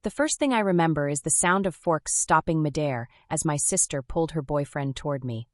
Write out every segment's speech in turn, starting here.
The first thing I remember is the sound of forks stopping midair as my sister pulled her boyfriend toward me,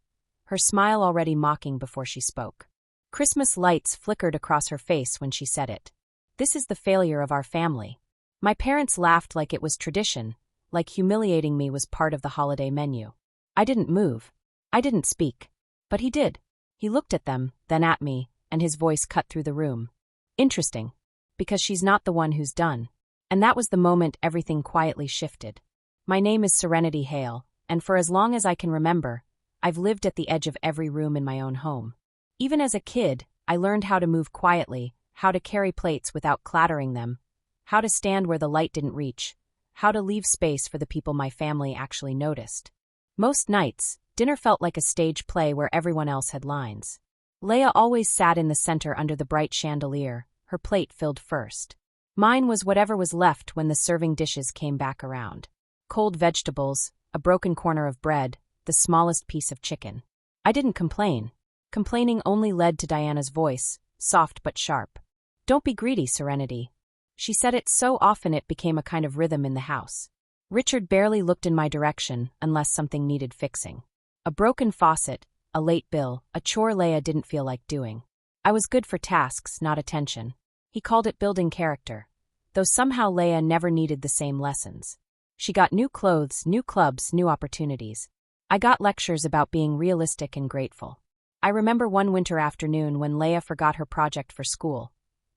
her smile already mocking before she spoke. Christmas lights flickered across her face when she said it. This is the failure of our family. My parents laughed like it was tradition, like humiliating me was part of the holiday menu. I didn't move. I didn't speak. But he did. He looked at them, then at me, and his voice cut through the room. Interesting. Because she's not the one who's done. And that was the moment everything quietly shifted. My name is Serenity Hale, and for as long as I can remember, I've lived at the edge of every room in my own home. Even as a kid, I learned how to move quietly, how to carry plates without clattering them, how to stand where the light didn't reach, how to leave space for the people my family actually noticed. Most nights, dinner felt like a stage play where everyone else had lines. Leia always sat in the center under the bright chandelier, her plate filled first. Mine was whatever was left when the serving dishes came back around. Cold vegetables, a broken corner of bread, the smallest piece of chicken. I didn't complain. Complaining only led to Diana's voice, soft but sharp. Don't be greedy, Serenity. She said it so often it became a kind of rhythm in the house. Richard barely looked in my direction unless something needed fixing. A broken faucet, a late bill, a chore Leia didn't feel like doing. I was good for tasks, not attention. He called it building character. Though somehow Leia never needed the same lessons. She got new clothes, new clubs, new opportunities. I got lectures about being realistic and grateful. I remember one winter afternoon when Leia forgot her project for school.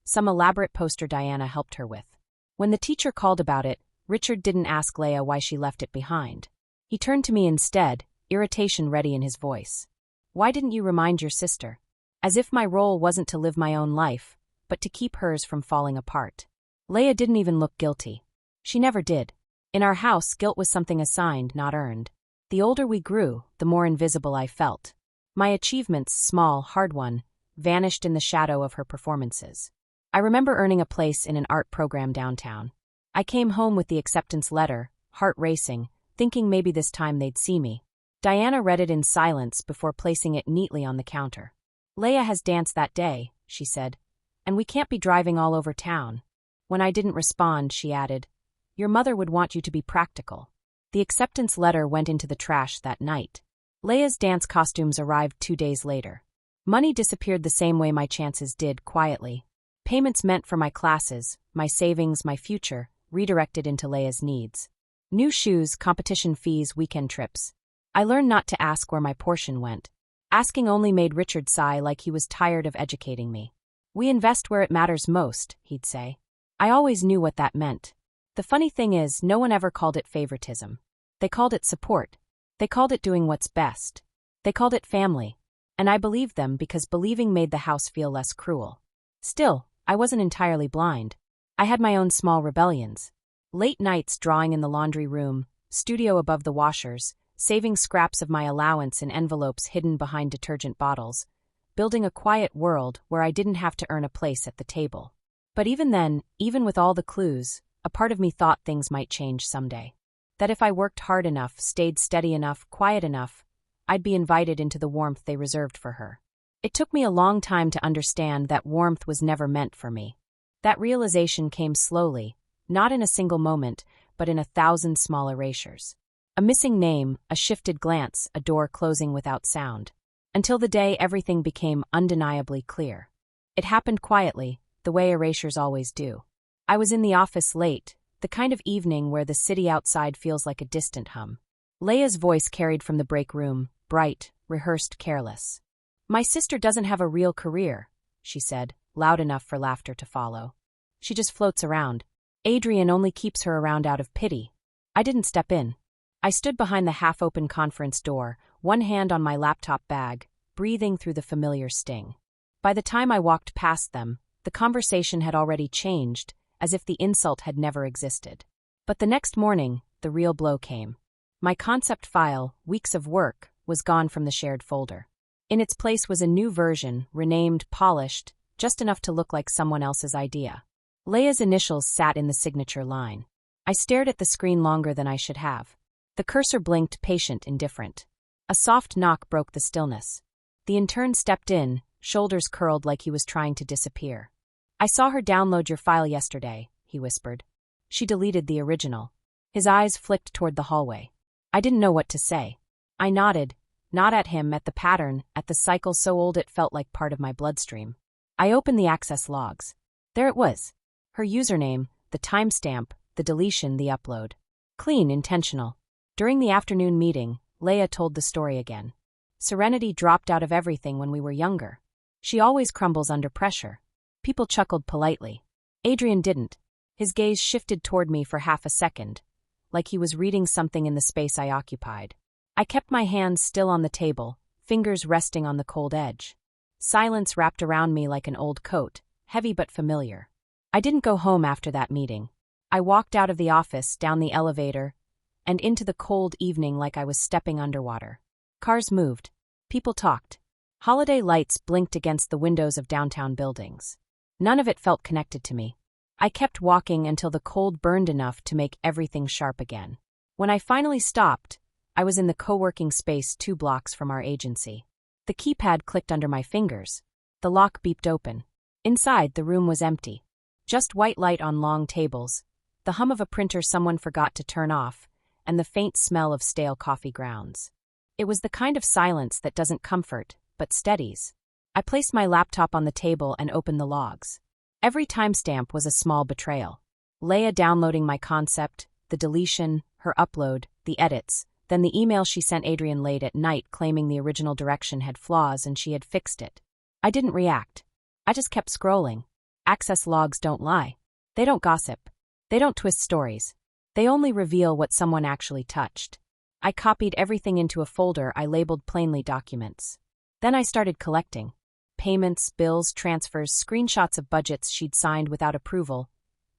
Some elaborate poster Diana helped her with. When the teacher called about it, Richard didn't ask Leia why she left it behind. He turned to me instead, irritation ready in his voice. Why didn't you remind your sister? As if my role wasn't to live my own life, but to keep hers from falling apart. Leia didn't even look guilty. She never did. In our house, guilt was something assigned, not earned. The older we grew, the more invisible I felt. My achievements, small, hard-won, vanished in the shadow of her performances. I remember earning a place in an art program downtown. I came home with the acceptance letter, heart racing, thinking maybe this time they'd see me. Diana read it in silence before placing it neatly on the counter. Leia has dance that day, she said, and we can't be driving all over town. When I didn't respond, she added, your mother would want you to be practical. The acceptance letter went into the trash that night. Leia's dance costumes arrived 2 days later. Money disappeared the same way my chances did, quietly. Payments meant for my classes, my savings, my future, redirected into Leia's needs. New shoes, competition fees, weekend trips. I learned not to ask where my portion went. Asking only made Richard sigh like he was tired of educating me. We invest where it matters most, he'd say. I always knew what that meant. The funny thing is, no one ever called it favoritism. They called it support. They called it doing what's best. They called it family. And I believed them because believing made the house feel less cruel. Still, I wasn't entirely blind. I had my own small rebellions. Late nights drawing in the laundry room, studio above the washers, saving scraps of my allowance in envelopes hidden behind detergent bottles, building a quiet world where I didn't have to earn a place at the table. But even then, even with all the clues, a part of me thought things might change someday. That if I worked hard enough, stayed steady enough, quiet enough, I'd be invited into the warmth they reserved for her. It took me a long time to understand that warmth was never meant for me. That realization came slowly, not in a single moment, but in 1,000 small erasures. A missing name, a shifted glance, a door closing without sound. Until the day everything became undeniably clear. It happened quietly, the way erasures always do. I was in the office late, the kind of evening where the city outside feels like a distant hum. Leia's voice carried from the break room, bright, rehearsed, careless. My sister doesn't have a real career, she said, loud enough for laughter to follow. She just floats around. Adrian only keeps her around out of pity. I didn't step in. I stood behind the half-open conference door, one hand on my laptop bag, breathing through the familiar sting. By the time I walked past them, the conversation had already changed, as if the insult had never existed. But the next morning, the real blow came. My concept file, weeks of work, was gone from the shared folder. In its place was a new version, renamed, polished, just enough to look like someone else's idea. Leia's initials sat in the signature line. I stared at the screen longer than I should have. The cursor blinked, patient, indifferent. A soft knock broke the stillness. The intern stepped in, shoulders curled like he was trying to disappear. I saw her download your file yesterday, he whispered. She deleted the original. His eyes flicked toward the hallway. I didn't know what to say. I nodded, not at him, at the pattern, at the cycle so old it felt like part of my bloodstream. I opened the access logs. There it was. Her username, the timestamp, the deletion, the upload. Clean, intentional. During the afternoon meeting, Leia told the story again. Serenity dropped out of everything when we were younger. She always crumbles under pressure. People chuckled politely. Adrian didn't. His gaze shifted toward me for half a second, like he was reading something in the space I occupied. I kept my hands still on the table, fingers resting on the cold edge. Silence wrapped around me like an old coat, heavy but familiar. I didn't go home after that meeting. I walked out of the office, down the elevator, and into the cold evening like I was stepping underwater. Cars moved. People talked. Holiday lights blinked against the windows of downtown buildings. None of it felt connected to me. I kept walking until the cold burned enough to make everything sharp again. When I finally stopped, I was in the co-working space 2 blocks from our agency. The keypad clicked under my fingers. The lock beeped open. Inside, the room was empty. Just white light on long tables, the hum of a printer someone forgot to turn off, and the faint smell of stale coffee grounds. It was the kind of silence that doesn't comfort, but steadies. I placed my laptop on the table and opened the logs. Every timestamp was a small betrayal. Leia downloading my concept, the deletion, her upload, the edits, then the email she sent Adrian late at night claiming the original direction had flaws and she had fixed it. I didn't react. I just kept scrolling. Access logs don't lie. They don't gossip. They don't twist stories. They only reveal what someone actually touched. I copied everything into a folder I labeled plainly documents. Then I started collecting. Payments, bills, transfers, screenshots of budgets she'd signed without approval,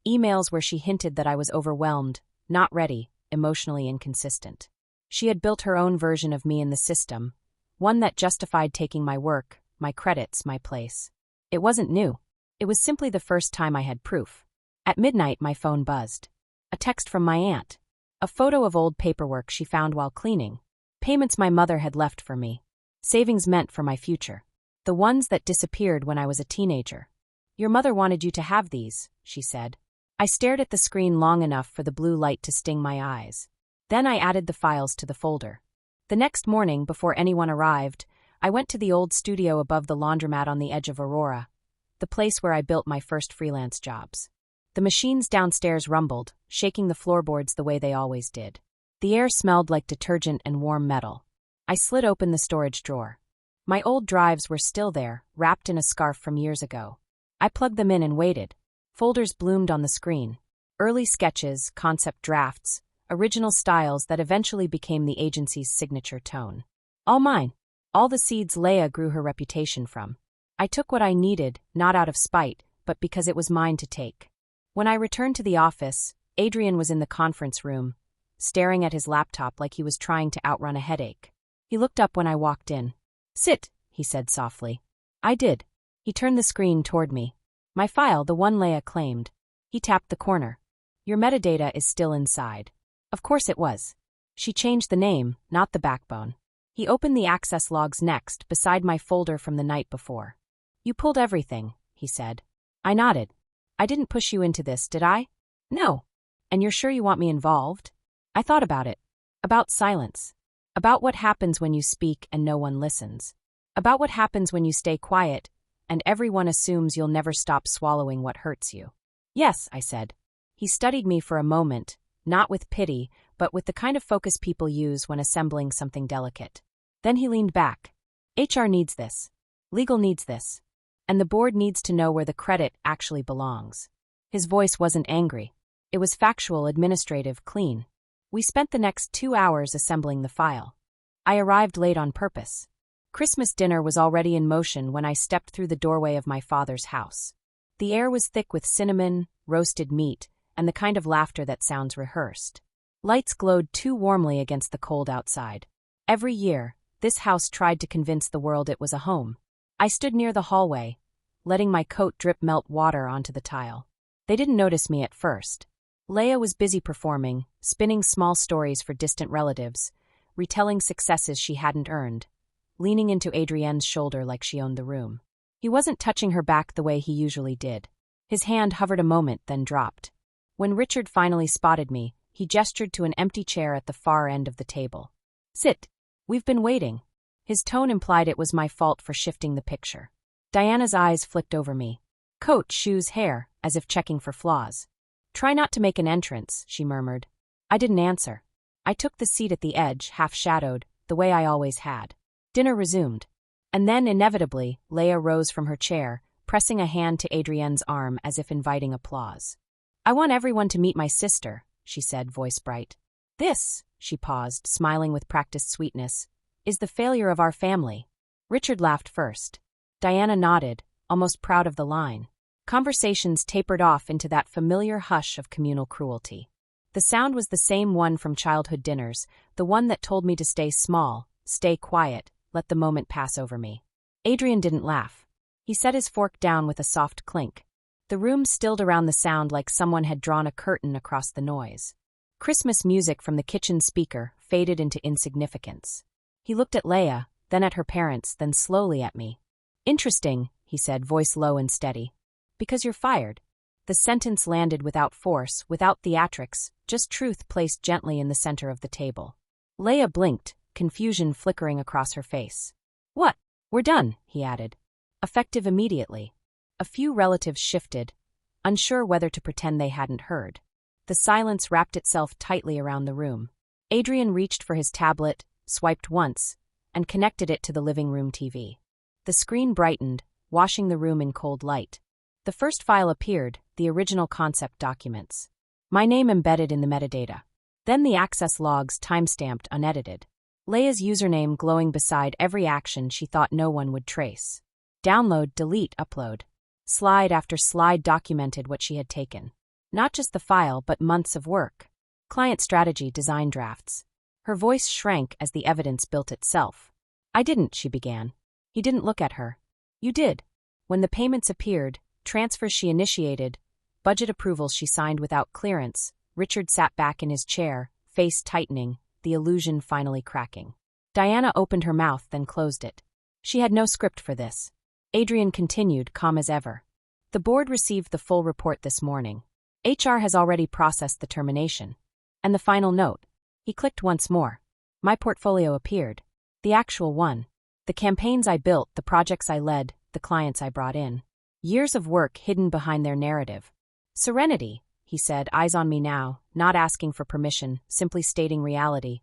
emails where she hinted that I was overwhelmed, not ready, emotionally inconsistent. She had built her own version of me in the system, one that justified taking my work, my credits, my place. It wasn't new. It was simply the first time I had proof. At midnight, my phone buzzed. A text from my aunt. A photo of old paperwork she found while cleaning. Payments my mother had left for me. Savings meant for my future. The ones that disappeared when I was a teenager. Your mother wanted you to have these, she said. I stared at the screen long enough for the blue light to sting my eyes. Then I added the files to the folder. The next morning, before anyone arrived, I went to the old studio above the laundromat on the edge of Aurora, the place where I built my first freelance jobs. The machines downstairs rumbled, shaking the floorboards the way they always did. The air smelled like detergent and warm metal. I slid open the storage drawer. My old drives were still there, wrapped in a scarf from years ago. I plugged them in and waited. Folders bloomed on the screen. Early sketches, concept drafts, original styles that eventually became the agency's signature tone. All mine. All the seeds Leia grew her reputation from. I took what I needed, not out of spite, but because it was mine to take. When I returned to the office, Adrian was in the conference room, staring at his laptop like he was trying to outrun a headache. He looked up when I walked in. Sit, he said softly. I did. He turned the screen toward me. My file, the one Leia claimed. He tapped the corner. Your metadata is still inside. Of course it was. She changed the name, not the backbone. He opened the access logs next, beside my folder from the night before. You pulled everything, he said. I nodded. I didn't push you into this, did I? No. And you're sure you want me involved? I thought about it. About silence. About what happens when you speak and no one listens. About what happens when you stay quiet and everyone assumes you'll never stop swallowing what hurts you. Yes, I said. He studied me for a moment, not with pity, but with the kind of focus people use when assembling something delicate. Then he leaned back. HR needs this. Legal needs this. And the board needs to know where the credit actually belongs. His voice wasn't angry. It was factual, administrative, clean. We spent the next 2 hours assembling the file. I arrived late on purpose. Christmas dinner was already in motion when I stepped through the doorway of my father's house. The air was thick with cinnamon, roasted meat, and the kind of laughter that sounds rehearsed. Lights glowed too warmly against the cold outside. Every year, this house tried to convince the world it was a home. I stood near the hallway, letting my coat drip melt water onto the tile. They didn't notice me at first. Leia was busy performing, spinning small stories for distant relatives, retelling successes she hadn't earned, leaning into Adrienne's shoulder like she owned the room. He wasn't touching her back the way he usually did. His hand hovered a moment, then dropped. When Richard finally spotted me, he gestured to an empty chair at the far end of the table. "Sit. We've been waiting." His tone implied it was my fault for shifting the picture. Diana's eyes flicked over me. Coat, shoes, hair, as if checking for flaws. "Try not to make an entrance," she murmured. I didn't answer. I took the seat at the edge, half-shadowed, the way I always had. Dinner resumed. And then, inevitably, Leia rose from her chair, pressing a hand to Adrienne's arm as if inviting applause. "I want everyone to meet my sister," she said, voice bright. "This," she paused, smiling with practiced sweetness, "is the failure of our family." Richard laughed first. Diana nodded, almost proud of the line. Conversations tapered off into that familiar hush of communal cruelty. The sound was the same one from childhood dinners, the one that told me to stay small, stay quiet, let the moment pass over me. Adrien didn't laugh. He set his fork down with a soft clink. The room stilled around the sound like someone had drawn a curtain across the noise. Christmas music from the kitchen speaker faded into insignificance. He looked at Leia, then at her parents, then slowly at me. "Interesting," he said, voice low and steady. "Because you're fired." The sentence landed without force, without theatrics, just truth placed gently in the center of the table. Leia blinked, confusion flickering across her face. "What? We're done," he added. Effective immediately. A few relatives shifted, unsure whether to pretend they hadn't heard. The silence wrapped itself tightly around the room. Adrien reached for his tablet, swiped once, and connected it to the living room TV. The screen brightened, washing the room in cold light. The first file appeared, the original concept documents. My name embedded in the metadata. Then the access logs timestamped unedited. Leia's username glowing beside every action she thought no one would trace. Download, delete, upload. Slide after slide documented what she had taken. Not just the file, but months of work. Client strategy, design drafts. Her voice shrank as the evidence built itself. "I didn't," she began. He didn't look at her. "You did. When the payments appeared, transfers she initiated, budget approvals she signed without clearance." Richard sat back in his chair, face tightening, the illusion finally cracking. Diana opened her mouth, then closed it. She had no script for this. Adrien continued, calm as ever. "The board received the full report this morning. HR has already processed the termination. And the final note." He clicked once more. My portfolio appeared. The actual one. The campaigns I built, the projects I led, the clients I brought in. Years of work hidden behind their narrative. "Serenity," he said, eyes on me now, not asking for permission, simply stating reality,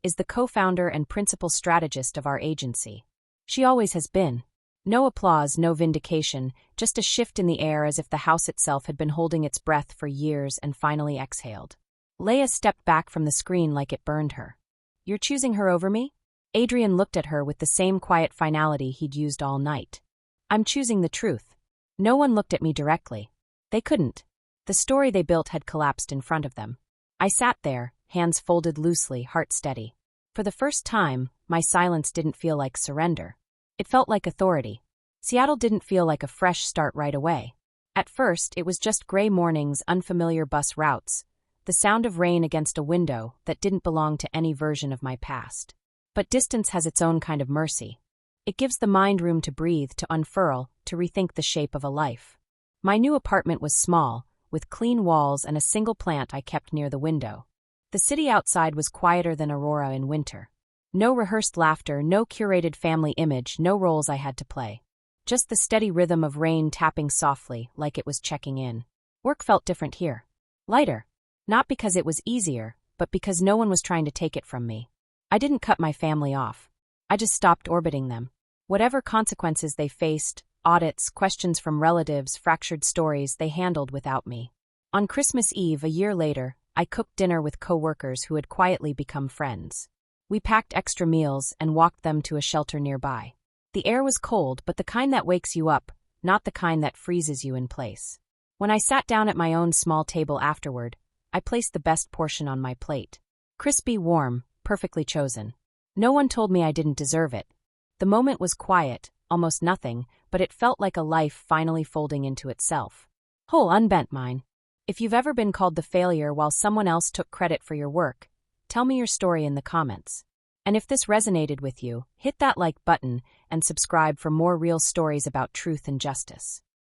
"is the co-founder and principal strategist of our agency. She always has been." No applause, no vindication, just a shift in the air as if the house itself had been holding its breath for years and finally exhaled. Leia stepped back from the screen like it burned her. "You're choosing her over me?" Adrien looked at her with the same quiet finality he'd used all night. "I'm choosing the truth." No one looked at me directly. They couldn't. The story they built had collapsed in front of them. I sat there, hands folded loosely, heart steady. For the first time, my silence didn't feel like surrender. It felt like authority. Seattle didn't feel like a fresh start right away. At first, it was just gray mornings, unfamiliar bus routes, the sound of rain against a window that didn't belong to any version of my past. But distance has its own kind of mercy. It gives the mind room to breathe, to unfurl, to rethink the shape of a life. My new apartment was small, with clean walls and a single plant I kept near the window. The city outside was quieter than Aurora in winter. No rehearsed laughter, no curated family image, no roles I had to play. Just the steady rhythm of rain tapping softly, like it was checking in. Work felt different here. Lighter. Not because it was easier, but because no one was trying to take it from me. I didn't cut my family off. I just stopped orbiting them. Whatever consequences they faced, audits, questions from relatives, fractured stories, they handled without me. On Christmas Eve, a year later, I cooked dinner with co-workers who had quietly become friends. We packed extra meals and walked them to a shelter nearby. The air was cold, but the kind that wakes you up, not the kind that freezes you in place. When I sat down at my own small table afterward, I placed the best portion on my plate. Crispy, warm, perfectly chosen. No one told me I didn't deserve it. The moment was quiet, almost nothing, but it felt like a life finally folding into itself. Whole, unbent mine. If you've ever been called the failure while someone else took credit for your work, tell me your story in the comments. And if this resonated with you, hit that like button and subscribe for more real stories about truth and justice.